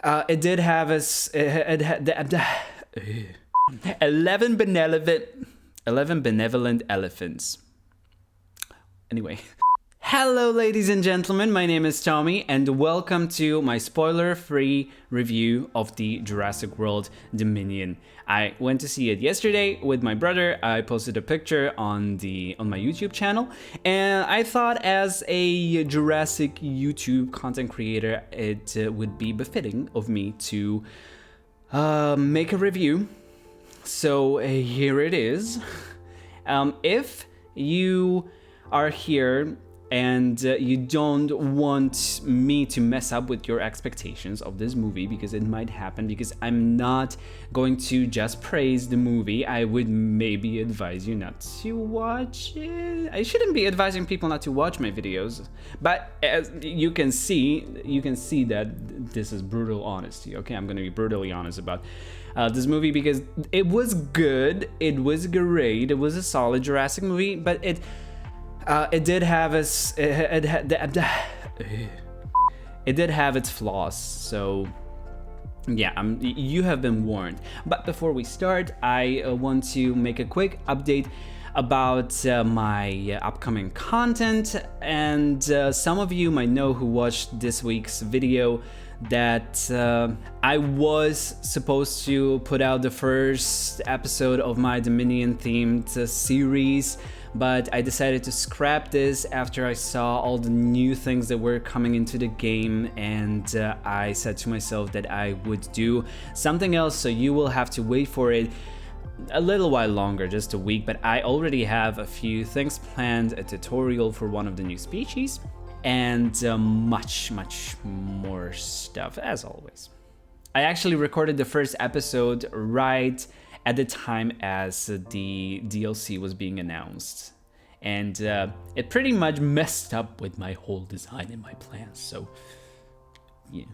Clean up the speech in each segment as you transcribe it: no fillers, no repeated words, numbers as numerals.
It did have it had 11 benevolent elephants. Anyway. Hello ladies and gentlemen, my name is Tommy and welcome to my spoiler-free review of the Jurassic World Dominion. I went to see it yesterday with my brother. I posted a picture on my YouTube channel, and I thought as a Jurassic YouTube content creator it would be befitting of me to make a review. So here it is. If you are here and you don't want me to mess up with your expectations of this movie, because it might happen, because I'm not going to just praise the movie, I would maybe advise you not to watch it. I shouldn't be advising people not to watch my videos, but as you can see that this is brutal honesty, okay? I'm gonna be brutally honest about this movie, because it was good, it was great, it was a solid Jurassic movie, but it did have its flaws, so yeah, you have been warned. But before we start, I want to make a quick update about my upcoming content, and some of you might know who watched this week's video that I was supposed to put out the first episode of my Dominion themed series, but I decided to scrap this after I saw all the new things that were coming into the game, and I said to myself that I would do something else, so you will have to wait for it a little while longer, just a week. But I already have a few things planned, a tutorial for one of the new species, and much more stuff as always. I actually recorded the first episode right at the time as the DLC was being announced, and it pretty much messed up with my whole design and my plans, so yeah.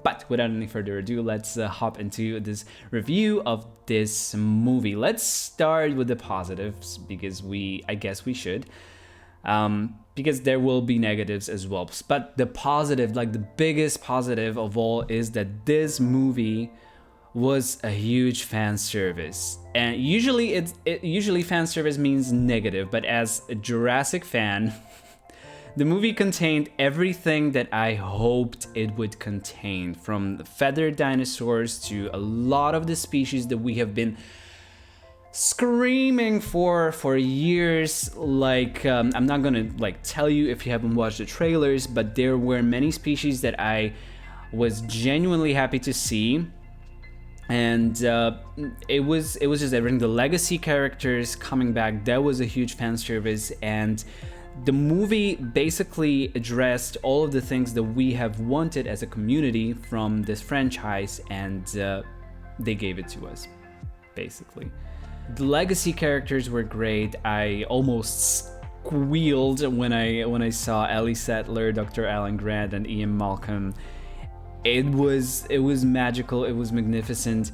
But without any further ado, let's hop into this review of this movie. Let's start with the positives, because I guess we should, because there will be negatives as well. But the positive, like the biggest positive of all, is that this movie was a huge fan service. And usually usually fan service means negative, but as a Jurassic fan, the movie contained everything that I hoped it would contain, from feathered dinosaurs to a lot of the species that we have been screaming for years. Like I'm not gonna tell you if you haven't watched the trailers, but there were many species that I was genuinely happy to see. And it was just everything. The legacy characters coming back, that was a huge fan service, and the movie basically addressed all of the things that we have wanted as a community from this franchise, and they gave it to us, basically. The legacy characters were great. I almost squealed when I saw Ellie Sattler, Dr. Alan Grant, and Ian Malcolm. It was magical. It was magnificent.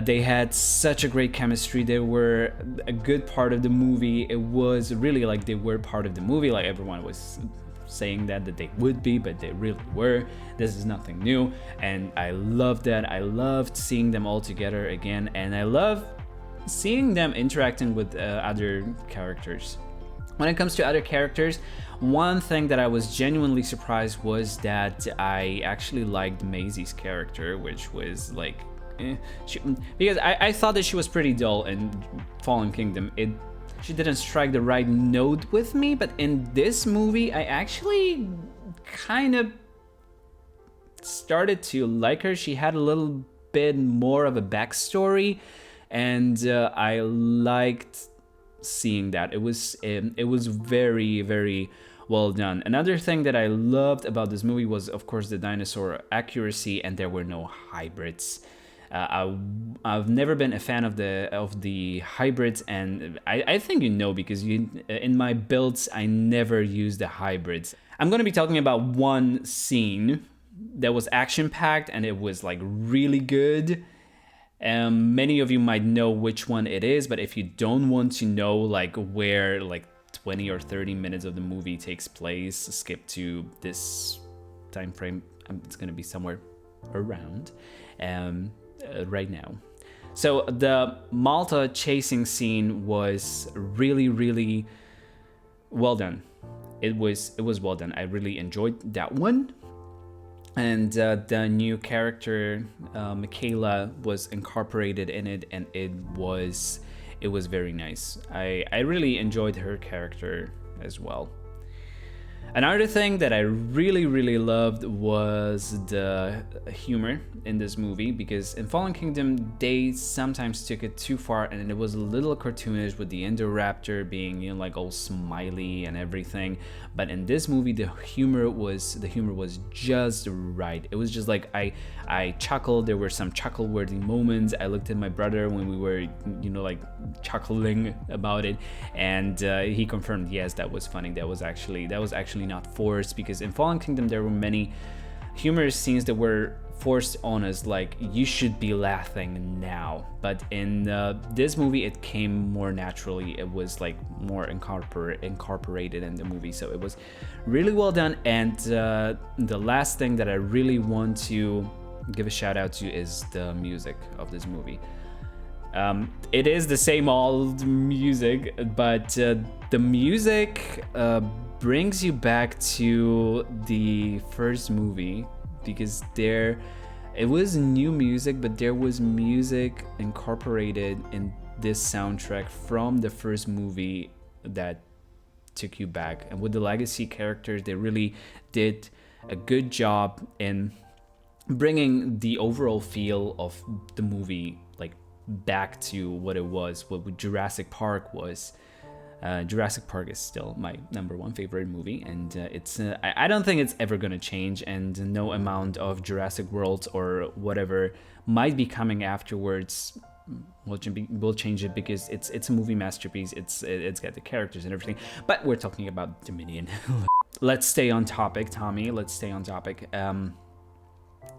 They had such a great chemistry. They were a good part of the movie. It was really like they were part of the movie. Like everyone was saying that they would be, but they really were. This is nothing new, and I loved that. I loved seeing them all together again, and I love seeing them interacting with other characters. When it comes to other characters, one thing that I was genuinely surprised was that I actually liked Maisie's character, which was like, because I thought that she was pretty dull in Fallen Kingdom. She didn't strike the right note with me, but in this movie, I actually kind of started to like her. She had a little bit more of a backstory, and I liked seeing that. It was very well done. Another thing that I loved about this movie was, of course, the dinosaur accuracy, and there were no hybrids. I've never been a fan of the hybrids, and I think you know, because in my builds I never use the hybrids. I'm gonna be talking about one scene that was action-packed, and it was like really good. Many of you might know which one it is, but if you don't want to know like where like 20 or 30 minutes of the movie takes place, skip to this time frame. It's gonna be somewhere around right now. So the Malta chasing scene was really, really well done. It was well done. I really enjoyed that one. And the new character, Michaela, was incorporated in it, and it was very nice. I really enjoyed her character as well. Another thing that I really, really loved was the humor in this movie, because in Fallen Kingdom, they sometimes took it too far, and it was a little cartoonish with the Indoraptor being, you know, like all smiley and everything. But in this movie, the humor was just right. It was just like I chuckled. There were some chuckle-worthy moments. I looked at my brother when we were, you know, like chuckling about it, and he confirmed, yes, that was funny. That was actually not forced, because in Fallen Kingdom there were many humorous scenes that were forced on us, like you should be laughing now. But in this movie, it came more naturally. It was like more incorporated in the movie, so it was really well done. And the last thing that I really want to give a shout out to is the music of this movie. It is the same old music, but the music brings you back to the first movie, because it was new music, but there was music incorporated in this soundtrack from the first movie that took you back. And with the legacy characters, they really did a good job in bringing the overall feel of the movie like back to what it was, what Jurassic Park was. Jurassic Park is still my number one favorite movie, and I don't think it's ever gonna change, and no amount of Jurassic World or whatever might be coming afterwards will change it, because it's a movie masterpiece. It's got the characters and everything. But we're talking about Dominion. Let's stay on topic, Tommy. Let's stay on topic.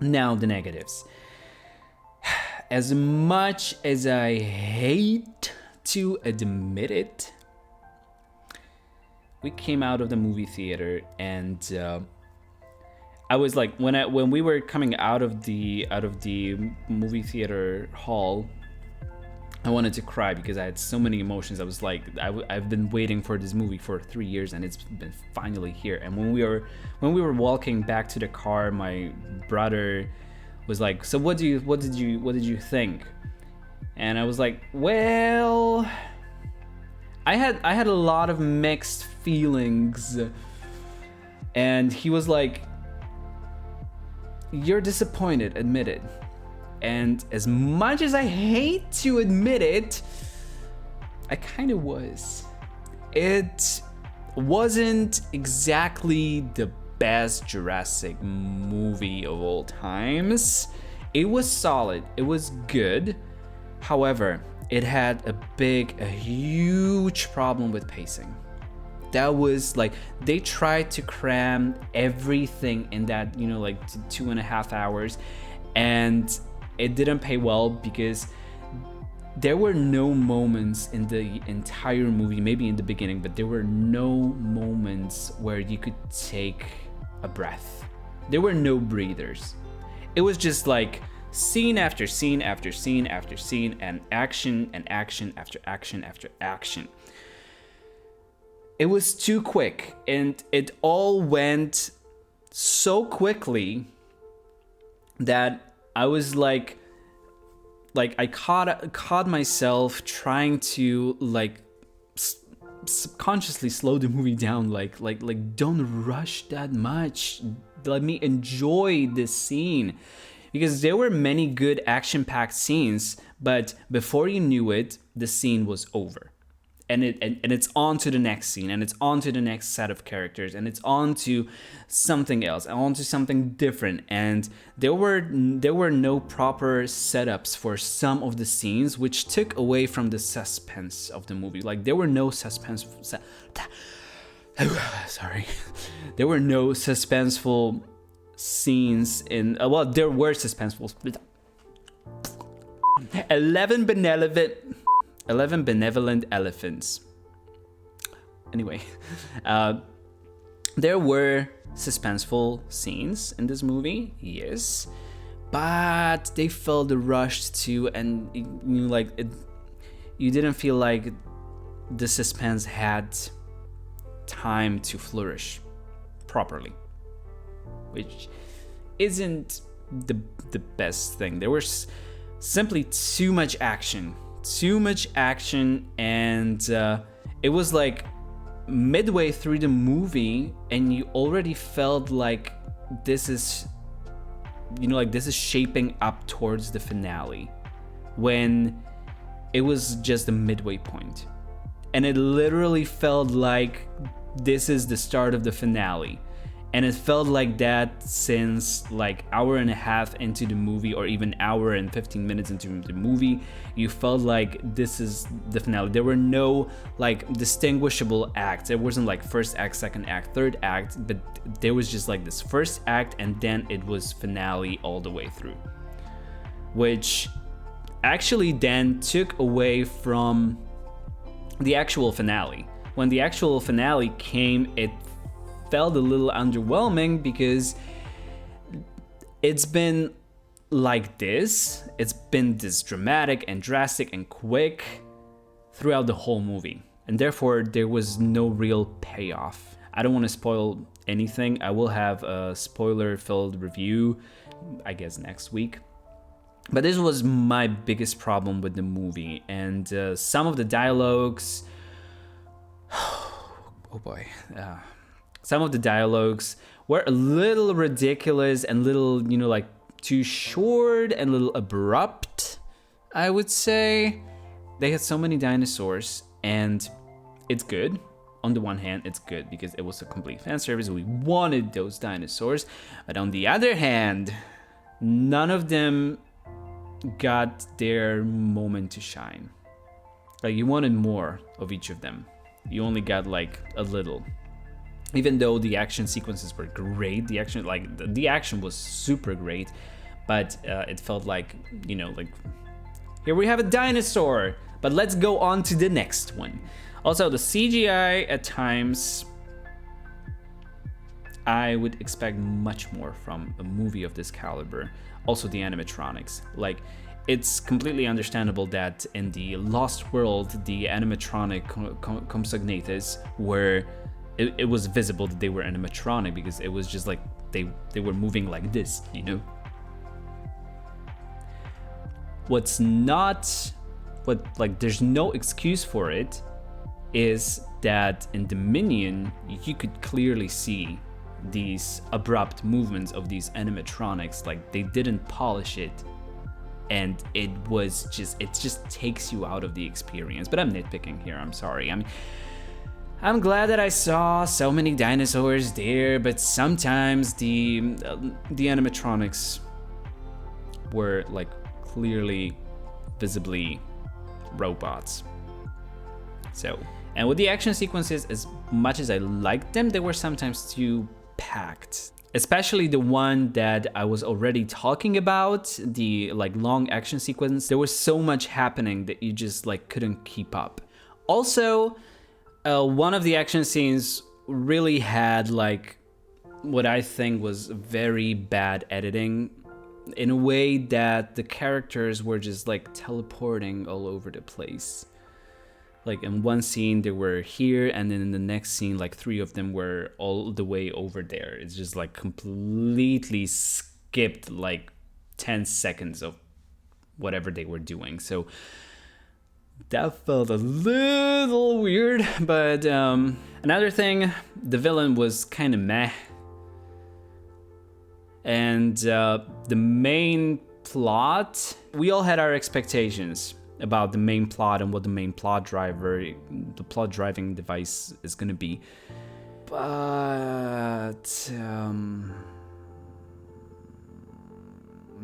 Now the negatives. As much as I hate to admit it, we came out of the movie theater, and I was like, when we were coming out of the movie theater hall, I wanted to cry because I had so many emotions. I was like, I've been waiting for this movie for 3 years, and it's been finally here. And when we were walking back to the car, my brother was like, "So what did you think?" And I was like, "Well, I had a lot of mixed feelings." And he was like, "You're disappointed, admit it." And as much as I hate to admit it, I kind of was. It wasn't exactly the best Jurassic movie of all times. It was solid. It was good. However, it had a huge problem with pacing. That was like, they tried to cram everything in that, like 2.5 hours, and it didn't pay well, because there were no moments in the entire movie, maybe in the beginning, but there were no moments where you could take a breath. There were no breathers. It was just like scene after scene after scene after scene, and action after action after action. It was too quick, and it all went so quickly that I was like I caught myself trying to subconsciously slow the movie down, like don't rush that much. Let me enjoy this scene, because there were many good action-packed scenes, but before you knew it, the scene was over. And it's on to the next scene, and it's on to the next set of characters, and it's on to something else, and on to something different. And there were no proper setups for some of the scenes, which took away from the suspense of the movie. Like, there were no suspense. Sorry, there were no suspenseful scenes in. Well, there were suspenseful. 11 benevolent elephants. Anyway, there were suspenseful scenes in this movie, yes, but they felt rushed too, and you didn't feel like the suspense had time to flourish properly, which isn't the best thing. There was simply too much action, and it was like midway through the movie, and you already felt like this is shaping up towards the finale, when it was just the midway point. And it literally felt like this is the start of the finale. And it felt like that since like hour and a half into the movie, or even hour and 15 minutes into the movie, you felt like this is the finale. There were no like distinguishable acts. It wasn't like first act, second act, third act, but there was just like this first act, and then it was finale all the way through, which actually then took away from the actual finale. When the actual finale came, it felt a little underwhelming, because it's been like this. It's been this dramatic and drastic and quick throughout the whole movie, and therefore there was no real payoff. I don't want to spoil anything. I will have a spoiler-filled review, I guess, next week. But this was my biggest problem with the movie, and some of the dialogues, oh boy, some of the dialogues were a little ridiculous and little, like too short and a little abrupt, I would say. They had so many dinosaurs, and it's good. On the one hand, it's good because it was a complete fan service. We wanted those dinosaurs, but on the other hand, none of them got their moment to shine. Like, you wanted more of each of them. You only got like a little. Even though the action sequences were great, the action was super great, but it felt like, like, here we have a dinosaur, but let's go on to the next one. Also, the CGI at times, I would expect much more from a movie of this caliber. Also, the animatronics. Like, it's completely understandable that in the Lost World, the animatronic Compsognathus were... It was visible that they were animatronic, because it was just like they were moving like this, What's not... there's no excuse for it, is that in Dominion, you could clearly see these abrupt movements of these animatronics. Like, they didn't polish it, and it just takes you out of the experience. But I'm nitpicking here, I'm sorry. I'm glad that I saw so many dinosaurs there, but sometimes the animatronics were like clearly, visibly robots. So, and with the action sequences, as much as I liked them, they were sometimes too packed. Especially the one that I was already talking about, the like long action sequence. There was so much happening that you just like couldn't keep up. Also, one of the action scenes really had like what I think was very bad editing, in a way that the characters were just like teleporting all over the place. Like, in one scene they were here, and then in the next scene like 3 of them were all the way over there. It's just like completely skipped like 10 seconds of whatever they were doing. So that felt a little weird. But another thing, the villain was kind of meh. And the main plot, we all had our expectations about the main plot and what the main plot driving device is going to be. But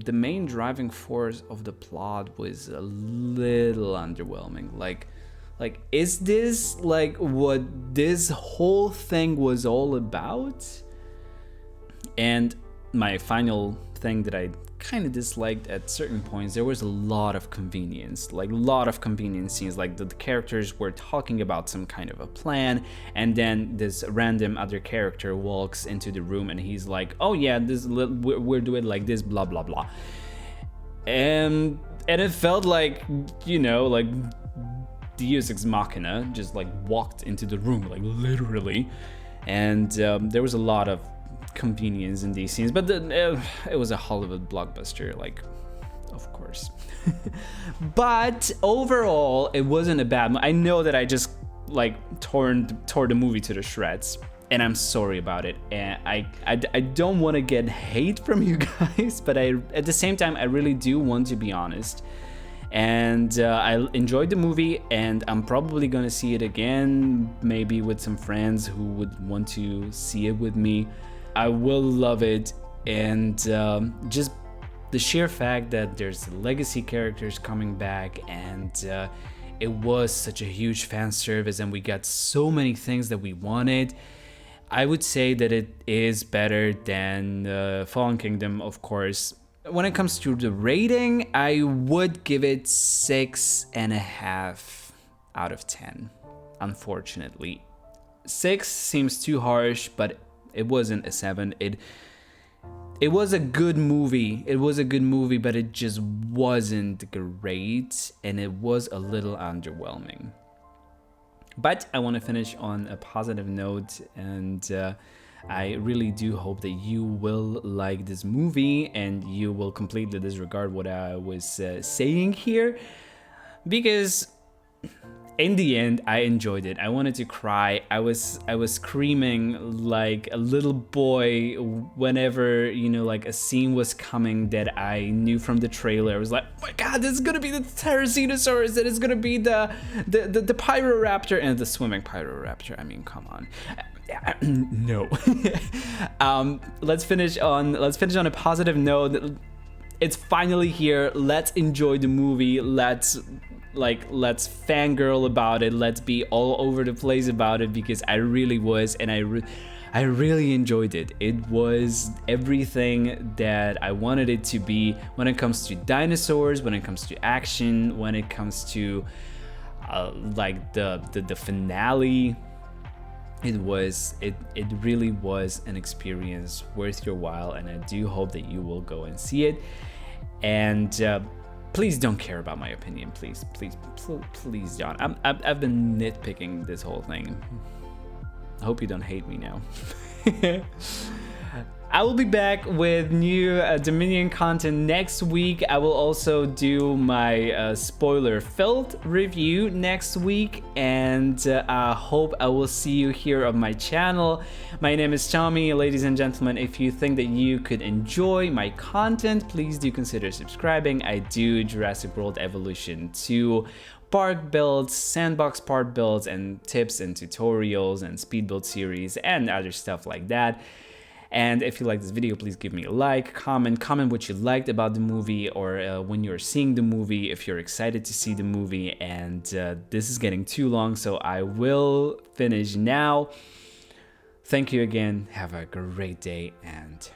the main driving force of the plot was a little underwhelming. Like, is this like what this whole thing was all about? And my final thing that I kind of disliked at certain points. There was a lot of convenience, like a lot of convenience scenes. Like the characters were talking about some kind of a plan, and then this random other character walks into the room and he's like, "Oh yeah, we're doing like this, blah blah blah," and it felt like, you know, like Deus Ex Machina just like walked into the room, like literally, and there was a lot of convenience in these scenes, but it was a Hollywood blockbuster, like, of course. But overall, it wasn't a bad I know that I just like tore the movie to the shreds, and I'm sorry about it, and I don't want to get hate from you guys, but at the same time I really do want to be honest. And I enjoyed the movie, and I'm probably gonna see it again, maybe with some friends who would want to see it with me. I will love it, and just the sheer fact that there's legacy characters coming back, and it was such a huge fan service, and we got so many things that we wanted. I would say that it is better than Fallen Kingdom, of course. When it comes to the rating, I would give it 6.5 out of 10, unfortunately. 6 seems too harsh, but it wasn't a 7. It was a good movie. It was a good movie, but it just wasn't great, and it was a little underwhelming. But I want to finish on a positive note, and I really do hope that you will like this movie and you will completely disregard what I was saying here, because in the end I enjoyed it. I wanted to cry. I was screaming like a little boy whenever, you know, like a scene was coming that I knew from the trailer. I was like, oh my god, this is gonna be the Pterosaurus, that is gonna be the Pyroraptor, and the swimming Pyroraptor. I mean, come on. No. Let's finish on a positive note. It's finally here. Let's enjoy the movie. Let's fangirl about it. Let's be all over the place about it, because I really was, and I really enjoyed it. It was everything that I wanted it to be when it comes to dinosaurs, when it comes to action, when it comes to like the finale. It really was an experience worth your while, and I do hope that you will go and see it. And please don't care about my opinion, please don't. I've been nitpicking this whole thing. I hope you don't hate me now. I will be back with new Dominion content next week. I will also do my spoiler-filled review next week, and I hope I will see you here on my channel. My name is Tommy. Ladies and gentlemen, if you think that you could enjoy my content, please do consider subscribing. I do Jurassic World Evolution 2 park builds, sandbox park builds, and tips and tutorials and speed build series and other stuff like that. And if you like this video, please give me a like, comment what you liked about the movie, or when you're seeing the movie, if you're excited to see the movie. And this is getting too long, so I will finish now. Thank you again. Have a great day, and